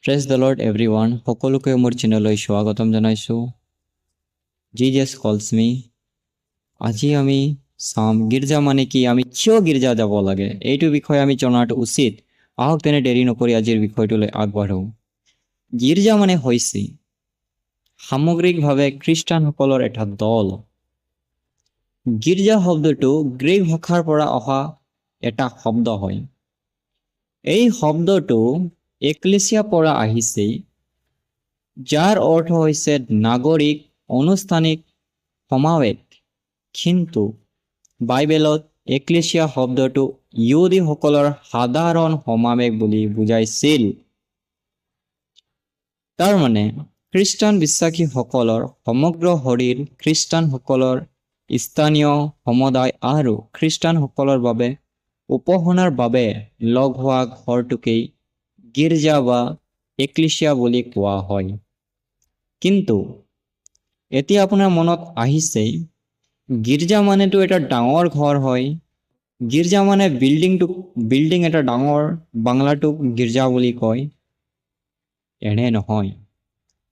Praise the lord everyone, সকলোকে মোৰ চেনেললৈ স্বাগতম জনাইছোঁ। জিজাছ কলছ মি। আজি আমি চাম গীৰ্জা মানে কি, আমি কিয় গীৰ্জা যাব লাগে, এইটো বিষয়ে আমি জনাটো উচিত। আহক তেনে দেৰি নকৰি আজিৰ বিষয়টোলৈ আগবাঢ়ো। গীৰ্জা মানে হৈছে সামগ্ৰিকভাৱে খ্ৰীষ্টানসকলৰ এটা দল। গীৰ্জা শব্দটো গ্ৰীক ভাষাৰ পৰা অহা এটা শব্দ হয়। এই শব্দটো এক্লেছিয়া পৰা আহিছে, যাৰ অৰ্থ হৈছে নাগৰিক আনুষ্ঠানিক সমাৱেশ। কিন্তু বাইবেলত এক্লেছিয়া শব্দটো ইহুদীসকলৰ সাধাৰণ সমাৱেশ বুলি বুজাইছিল। তাৰমানে খ্ৰীষ্টান বিশ্বাসীসকলৰ সমগ্ৰ শৰীৰ, খ্ৰীষ্টানসকলৰ স্থানীয় সমুদায় আৰু খ্ৰীষ্টানসকলৰ বাবে উপাসনাৰ বাবে লগ হোৱা ঘৰটোকেই গীৰ্জা বা এক্লেছিয়া বুলি কোৱা হয়। কিন্তু এতিয়া আপোনাৰ মনত আহিছে, গীৰ্জা মানেতো এটা ডাঙৰ ঘৰ হয়। গীৰ্জা মানে বিল্ডিং এটা ডাঙৰ বাংলাটোক গীৰ্জা বুলি কয়। এনে নহয়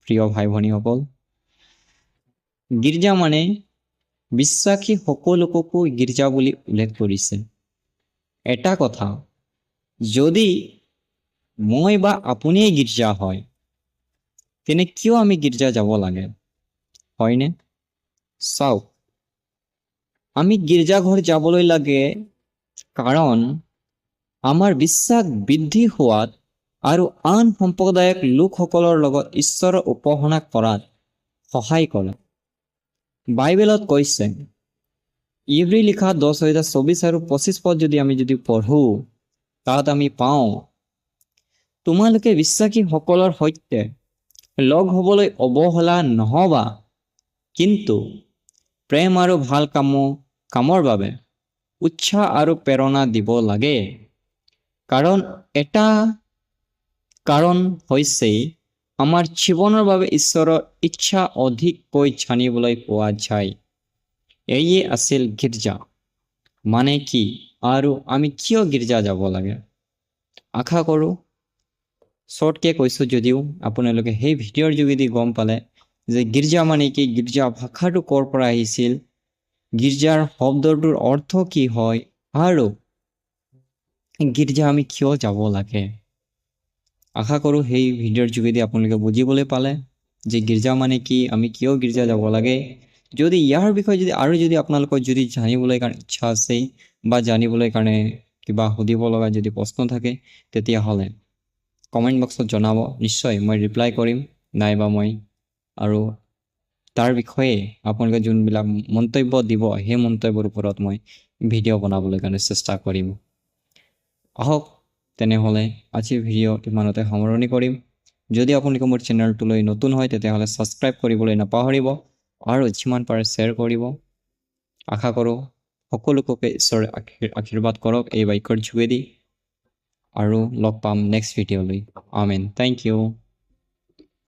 প্ৰিয় ভাই ভনীসকল, গীৰ্জা মানে বিশ্বাসী সকলোকো গীৰ্জা বুলি উল্লেখ কৰিছে। এটা কথা, যদি মই বা আপুনিয়ে গীৰ্জা হয়, তেনে কিয় আমি গীৰ্জা যাব লাগে, হয়নে? চাওক, আমি গীৰ্জাঘৰ যাবলৈ লাগে কাৰণ আমাৰ বিশ্বাস বৃদ্ধি হোৱাত আৰু আন সম্প্ৰদায়িক লোকসকলৰ লগত ঈশ্বৰৰ উপাসনা কৰাত সহায় কৰে। বাইবেলত কৈছে, ইব্ৰী লিখা 10:24 আৰু 25 পদ যদি আমি পঢ়োঁ, তাত আমি পাওঁ, তোমালোকে বিশ্বাসীসকলৰ সৈতে লগ হ'বলৈ অৱহেলা নহবা, কিন্তু প্ৰেম আৰু ভাল কামৰ বাবে উৎসাহ আৰু প্ৰেৰণা দিব লাগে। কাৰণ এটা কাৰণ হৈছে আমাৰ জীৱনৰ বাবে ঈশ্বৰৰ ইচ্ছা অধিককৈ জানিবলৈ পোৱা যায়। এয়ে আছিল গীৰ্জা মানে কি আৰু আমি কিয় গীৰ্জা যাব লাগে। আশা কৰোঁ শ্বৰ্টকৈ কৈছোঁ যদিও আপোনালোকে সেই ভিডিঅ'ৰ যোগেদি গম পালে যে গীৰ্জা মানে কি, গীৰ্জা ভাষাটো ক'ৰ পৰা আহিছিল, গীৰ্জাৰ শব্দটোৰ অৰ্থ কি হয় আৰু গীৰ্জা আমি কিয় যাব লাগে। আশা কৰোঁ সেই ভিডিঅ'ৰ যোগেদি আপোনালোকে বুজিবলৈ পালে যে গীৰ্জা মানে কি, আমি কিয় গীৰ্জা যাব লাগে। যদি ইয়াৰ বিষয়ে যদি আপোনালোকৰ জানিবলৈ কাৰণে ইচ্ছা আছে বা জানিবলৈ কাৰণে কিবা সুধিব লগা যদি প্ৰশ্ন থাকে, তেতিয়াহ'লে কমেণ্ট বক্সত জনাব, নিশ্চয় মই ৰিপ্লাই কৰিম, নাইবা মই আৰু তাৰ বিষয়ে আপোনালোকে যোনবিলাক মন্তব্য দিব, সেই মন্তব্যৰ ওপৰত মই ভিডিঅ' বনাবলৈ কাৰণে চেষ্টা কৰিম। আহক তেনেহ'লে আজিৰ ভিডিঅ' ইমানতে সামৰণি কৰিম। যদি আপোনালোকে মোৰ চেনেলটোলৈ নতুন হয়, তেতিয়াহ'লে ছাবস্ক্ৰাইব কৰিবলৈ নাপাহৰিব আৰু যিমান পাৰে শ্বেয়াৰ কৰিব। আশা কৰোঁ সকলোকে ঈশ্বৰে আশীৰ্বাদ কৰক এই বাক্যৰ যোগেদি, আৰু লগ পাম নেক্সট ভিডিঅ'লৈ। আমেন। Thank U.